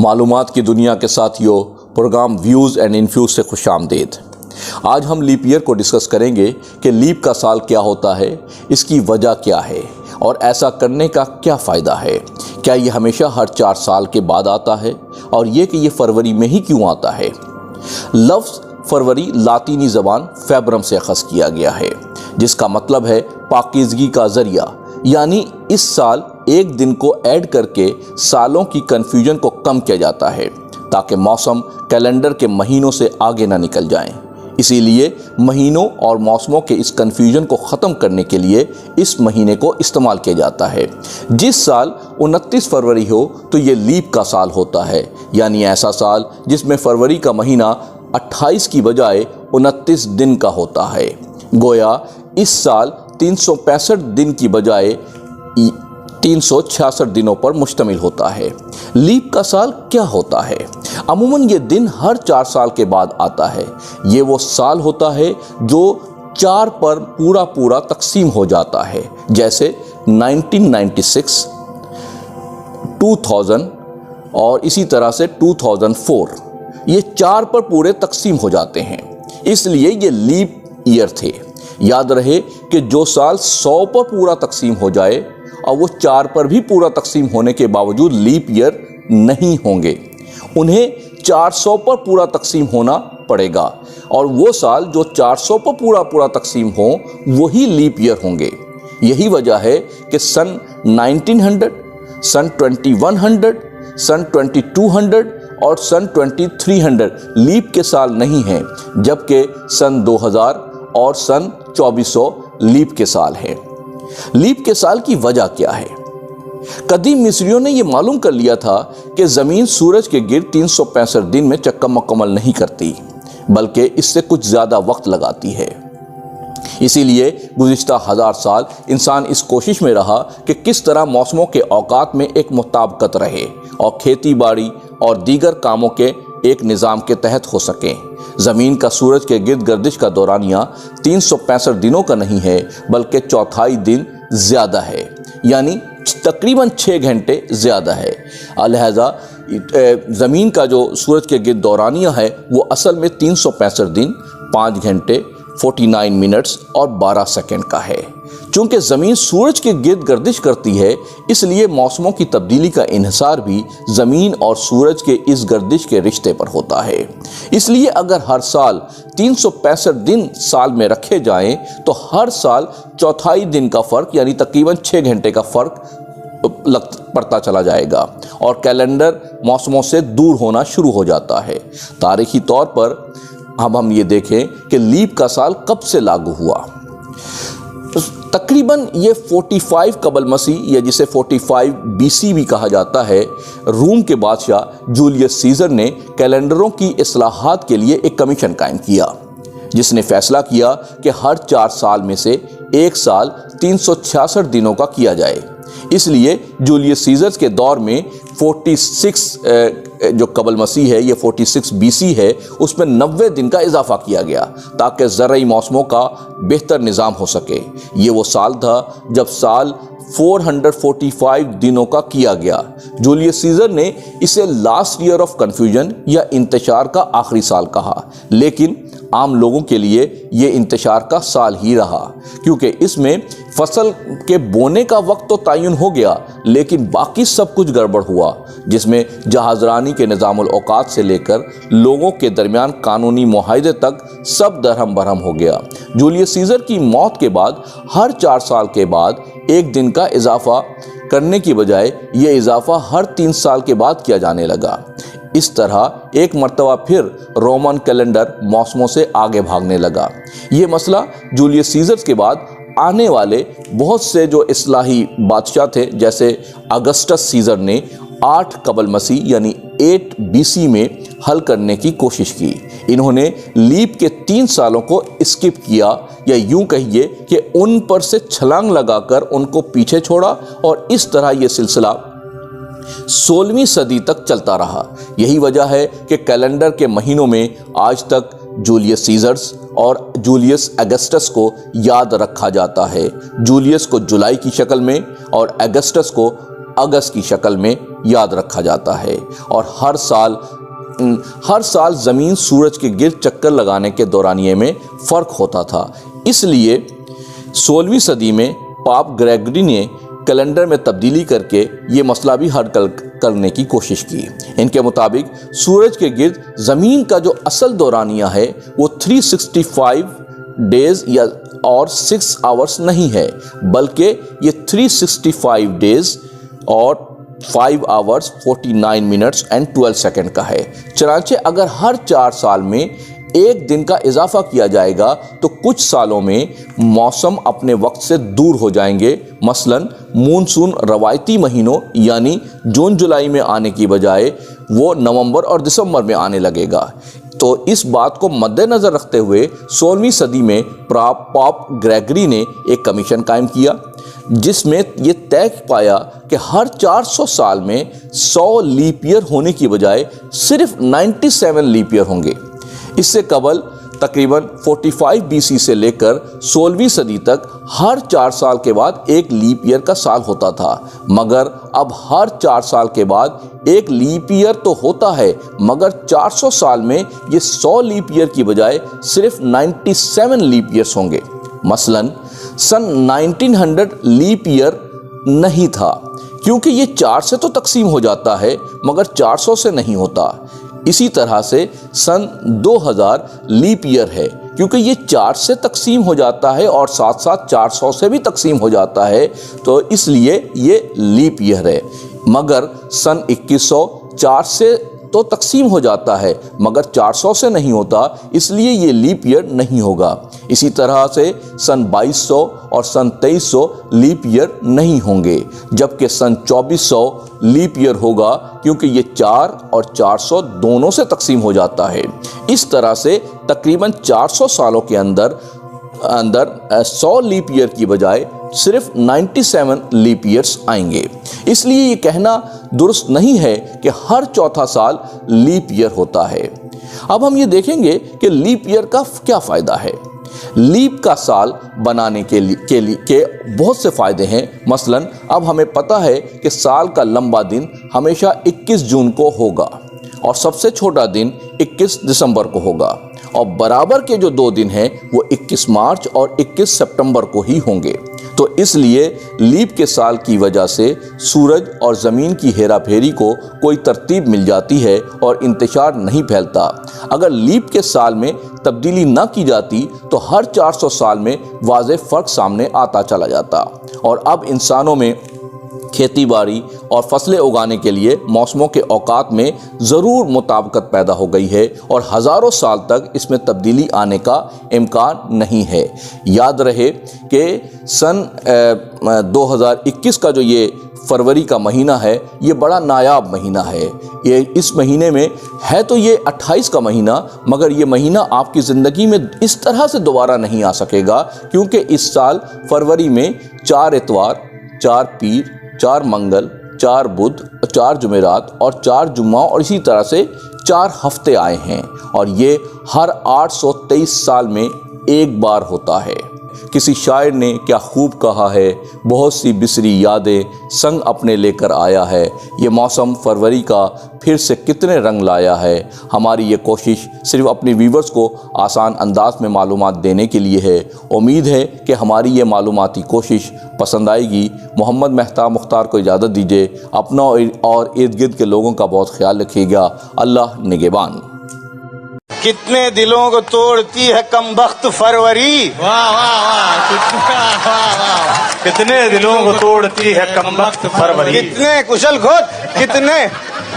معلومات کی دنیا کے ساتھیوں، پروگرام ویوز اینڈ انفیوز سے خوش آمدید۔ آج ہم لیپ ایئر کو ڈسکس کریں گے کہ لیپ کا سال کیا ہوتا ہے، اس کی وجہ کیا ہے اور ایسا کرنے کا کیا فائدہ ہے۔ کیا یہ ہمیشہ ہر 4 سال کے بعد آتا ہے، اور یہ کہ یہ فروری میں ہی کیوں آتا ہے۔ لفظ فروری لاطینی زبان فیبرم سے اخذ کیا گیا ہے، جس کا مطلب ہے پاکیزگی کا ذریعہ، یعنی اس سال ایک دن کو ایڈ کر کے سالوں کی کنفیوژن کو کم کیا جاتا ہے تاکہ موسم کیلنڈر کے مہینوں سے آگے نہ نکل جائیں۔ اسی لیے مہینوں اور موسموں کے اس کنفیوژن کو ختم کرنے کے لیے اس مہینے کو استعمال کیا جاتا ہے۔ جس سال 29 فروری ہو تو یہ لیپ کا سال ہوتا ہے، یعنی ایسا سال جس میں فروری کا مہینہ 28 کی بجائے 29 دن کا ہوتا ہے۔ گویا اس سال 365 دن کی بجائے 366 دنوں پر مشتمل ہوتا ہے۔ لیپ کا سال کیا ہوتا ہے؟ عموماً یہ دن ہر 4 سال کے بعد آتا ہے۔ یہ وہ سال ہوتا ہے جو 4 پر پورا تقسیم ہو جاتا ہے، جیسے 1996، 2000 اور اسی طرح سے 2004۔ یہ 4 پر پورے تقسیم ہو جاتے ہیں، اس لیے یہ لیپ ایئر تھے۔ یاد رہے کہ جو سال 100 پر پورا تقسیم ہو جائے اور وہ 4 پر بھی پورا تقسیم ہونے کے باوجود لیپ ایئر نہیں ہوں گے، انہیں 400 پر پورا تقسیم ہونا پڑے گا، اور وہ سال جو 400 پر پورا تقسیم ہوں وہی لیپ ایئر ہوں گے۔ یہی وجہ ہے کہ سن 1900، سن 2100، سن 2200 اور سن 2300 لیپ کے سال نہیں ہیں، جبکہ سن 2000 اور سن 2400 لیپ کے سال ہیں۔ لیپ کے سال کی وجہ کیا ہے؟ قدیم مصریوں نے یہ معلوم کر لیا تھا کہ زمین سورج کے گرد 365 دن میں چکر مکمل نہیں کرتی، بلکہ اس سے کچھ زیادہ وقت لگاتی ہے۔ اسی لیے گزشتہ 1000 سال انسان اس کوشش میں رہا کہ کس طرح موسموں کے اوقات میں ایک مطابقت رہے اور کھیتی باڑی اور دیگر کاموں کے ایک نظام کے تحت ہو سکیں۔ زمین کا سورج کے گرد گردش کا دورانیہ 365 دنوں کا نہیں ہے، بلکہ 1/4 دن زیادہ ہے، یعنی تقریباً 6 گھنٹے زیادہ ہے۔ لہذا زمین کا جو سورج کے گرد دورانیہ ہے وہ اصل میں 365 دن، 5 گھنٹے، 49 منٹس اور 12 سیکنڈ کا ہے۔ چونکہ زمین سورج کے گرد گردش کرتی ہے، اس لیے موسموں کی تبدیلی کا انحصار بھی زمین اور سورج کے اس گردش کے رشتے پر ہوتا ہے۔ اس لیے اگر ہر سال 365 دن سال میں رکھے جائیں تو ہر سال 1/4 دن کا فرق، یعنی تقریباً 6 گھنٹے کا فرق پڑتا چلا جائے گا، اور کیلنڈر موسموں سے دور ہونا شروع ہو جاتا ہے۔ تاریخی طور پر اب ہم یہ دیکھیں کہ لیپ کا سال کب سے لاگو ہوا۔ تقریباً یہ 45 قبل مسیح، یا جسے 45 BC بھی کہا جاتا ہے، روم کے بادشاہ جولیس سیزر نے کیلنڈروں کی اصلاحات کے لیے ایک کمیشن قائم کیا، جس نے فیصلہ کیا کہ ہر 4 سال میں سے ایک سال 366 دنوں کا کیا جائے۔ اس لیے جولیس سیزر کے دور میں 46 جو قبل مسیح ہے، یہ 46 BC ہے، اس میں 90 دن کا اضافہ کیا گیا تاکہ زرعی موسموں کا بہتر نظام ہو سکے۔ یہ وہ سال تھا جب سال 445 دنوں کا کیا گیا۔ جولیس سیزر نے اسے لاسٹ ایئر آف کنفیوژن یا انتشار کا آخری سال کہا، لیکن عام لوگوں کے لیے یہ انتشار کا سال ہی رہا، کیونکہ اس میں فصل کے بونے کا وقت تو تعین ہو گیا، لیکن باقی سب کچھ گڑبڑ ہوا، جس میں جہاز رانی کے نظام الاوقات سے لے کر لوگوں کے درمیان قانونی معاہدے تک سب درہم برہم ہو گیا۔ جولیس سیزر کی موت کے بعد ہر 4 سال کے بعد ایک دن کا اضافہ کرنے کی بجائے یہ اضافہ ہر 3 سال کے بعد کیا جانے لگا۔ اس طرح ایک مرتبہ پھر رومن کیلنڈر موسموں سے آگے بھاگنے لگا۔ یہ مسئلہ جولیس سیزر کے بعد آنے والے بہت سے جو اصلاحی بادشاہ تھے، جیسے اگسٹس سیزر نے 8 قبل مسیح یعنی 8 BC میں حل کرنے کی کوشش کی۔ انہوں نے لیپ کے 3 سالوں کو اسکپ کیا، یا یوں کہیے کہ ان پر سے چھلانگ لگا کر ان کو پیچھے چھوڑا، اور اس طرح یہ سلسلہ 16ویں صدی تک چلتا رہا۔ یہی وجہ ہے کہ کیلنڈر کے مہینوں میں آج تک جولیس سیزرز اور جولیس اگسٹس کو یاد رکھا جاتا ہے۔ جولیس کو جولائی کی شکل میں اور اگسٹس کو اگست کی شکل میں یاد رکھا جاتا ہے، اور ہر سال زمین سورج کے گرد چکر لگانے کے دورانیے میں فرق ہوتا تھا۔ اس لیے 16ویں صدی میں پاپ گریگری نے کیلنڈر میں تبدیلی کر کے یہ مسئلہ بھی حل کرنے کی کوشش کی۔ ان کے مطابق سورج کے گرد زمین کا جو اصل دورانیہ ہے وہ 365 ڈیز یا اور 6 آورز نہیں ہے، بلکہ یہ 365 ڈیز اور 5 آورز 49 منٹس اینڈ 12 سیکنڈ کا ہے۔ چنانچہ اگر ہر 4 سال میں ایک دن کا اضافہ کیا جائے گا تو کچھ سالوں میں موسم اپنے وقت سے دور ہو جائیں گے۔ مثلاً مونسون روایتی مہینوں یعنی جون جولائی میں آنے کی بجائے وہ نومبر اور دسمبر میں آنے لگے گا۔ تو اس بات کو مد نظر رکھتے ہوئے 16ویں صدی میں پاپ گریگری نے ایک کمیشن قائم کیا، جس میں یہ طے پایا کہ ہر 400 سال میں 100 لیپ ایئر ہونے کی بجائے صرف 97 لیپ ایئر ہوں گے۔ اس سے قبل تقریباً 45 BC سے لے کر 16ویں صدی تک ہر 4 سال کے بعد ایک لیپ ایئر کا سال ہوتا تھا، مگر اب ہر 4 سال کے بعد ایک لیپ ایئر تو ہوتا ہے، مگر 400 سال میں یہ 100 لیپ ایئر کی بجائے صرف 97 لیپ ایئرز ہوں گے۔ مثلاً سن 1900 لیپ ایئر نہیں تھا، کیونکہ یہ 4 سے تو تقسیم ہو جاتا ہے مگر 400 سے نہیں ہوتا۔ اسی طرح سے سن 2000 لیپ ایئر ہے، کیونکہ یہ 4 سے تقسیم ہو جاتا ہے اور ساتھ ساتھ 400 سے بھی تقسیم ہو جاتا ہے، تو اس لیے یہ لیپ ایئر ہے۔ مگر سن 2100 4 سے تو تقسیم ہو جاتا ہے مگر 400 سے نہیں ہوتا، اس لیے یہ لیپ ایئر نہیں ہوگا۔ اسی طرح سے سن 2200 اور سن 2300 لیپ ایئر نہیں ہوں گے، جبکہ سن 2400 لیپ ایئر ہوگا، کیونکہ یہ 4 اور 400 دونوں سے تقسیم ہو جاتا ہے۔ اس طرح سے تقریباً 400 سالوں کے اندر 100 لیپ ایئر کی بجائے صرف 97 لیپ ایئرز آئیں گے۔ اس لیے یہ کہنا درست نہیں ہے کہ ہر چوتھا سال لیپ ایئر ہوتا ہے۔ اب ہم یہ دیکھیں گے کہ لیپ ایئر کا کیا فائدہ ہے۔ لیپ کا سال بنانے کے بہت سے فائدے ہیں۔ مثلاً اب ہمیں پتہ ہے کہ سال کا لمبا دن ہمیشہ 21 جون کو ہوگا اور سب سے چھوٹا دن 21 دسمبر کو ہوگا، اور برابر کے جو 2 دن ہیں وہ 21 مارچ اور 21 سپٹمبر کو ہی ہوں گے۔ تو اس لیے لیپ کے سال کی وجہ سے سورج اور زمین کی ہیرا پھیری کو کوئی ترتیب مل جاتی ہے اور انتشار نہیں پھیلتا۔ اگر لیپ کے سال میں تبدیلی نہ کی جاتی تو ہر 400 سال میں واضح فرق سامنے آتا چلا جاتا، اور اب انسانوں میں کھیتی باڑی اور فصلیں اگانے کے لیے موسموں کے اوقات میں ضرور مطابقت پیدا ہو گئی ہے، اور ہزاروں سال تک اس میں تبدیلی آنے کا امکان نہیں ہے۔ یاد رہے کہ سن 2021 کا جو یہ فروری کا مہینہ ہے یہ بڑا نایاب مہینہ ہے۔ یہ اس مہینے میں ہے تو یہ 28 کا مہینہ، مگر یہ مہینہ آپ کی زندگی میں اس طرح سے دوبارہ نہیں آ سکے گا، کیونکہ اس سال فروری میں 4 اتوار، 4 پیر، 4 منگل، 4 بدھ، 4 جمعرات اور 4 جمعہ اور اسی طرح سے 4 ہفتے آئے ہیں، اور یہ ہر 823 سال میں ایک بار ہوتا ہے۔ کسی شاعر نے کیا خوب کہا ہے، بہت سی بسری یادیں سنگ اپنے لے کر آیا ہے، یہ موسم فروری کا پھر سے کتنے رنگ لایا ہے۔ ہماری یہ کوشش صرف اپنی ویورز کو آسان انداز میں معلومات دینے کے لیے ہے۔ امید ہے کہ ہماری یہ معلوماتی کوشش پسند آئے گی۔ محمد مہتاب مختار کو اجازت دیجیے۔ اپنا اور ارد گرد کے لوگوں کا بہت خیال رکھیے گا۔ اللہ نگہبان۔ کتنے دلوں کو توڑتی ہے کمبخت فروری، کتنے دلوں کو توڑتی ہے کمبخت فروری، کتنے کشل کھوت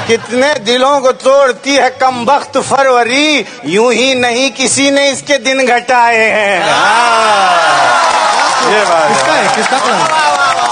کتنے دلوں کو توڑتی ہے کمبخت فروری، یوں ہی نہیں کسی نے اس کے دن گھٹائے ہیں۔ یہ بات ہے۔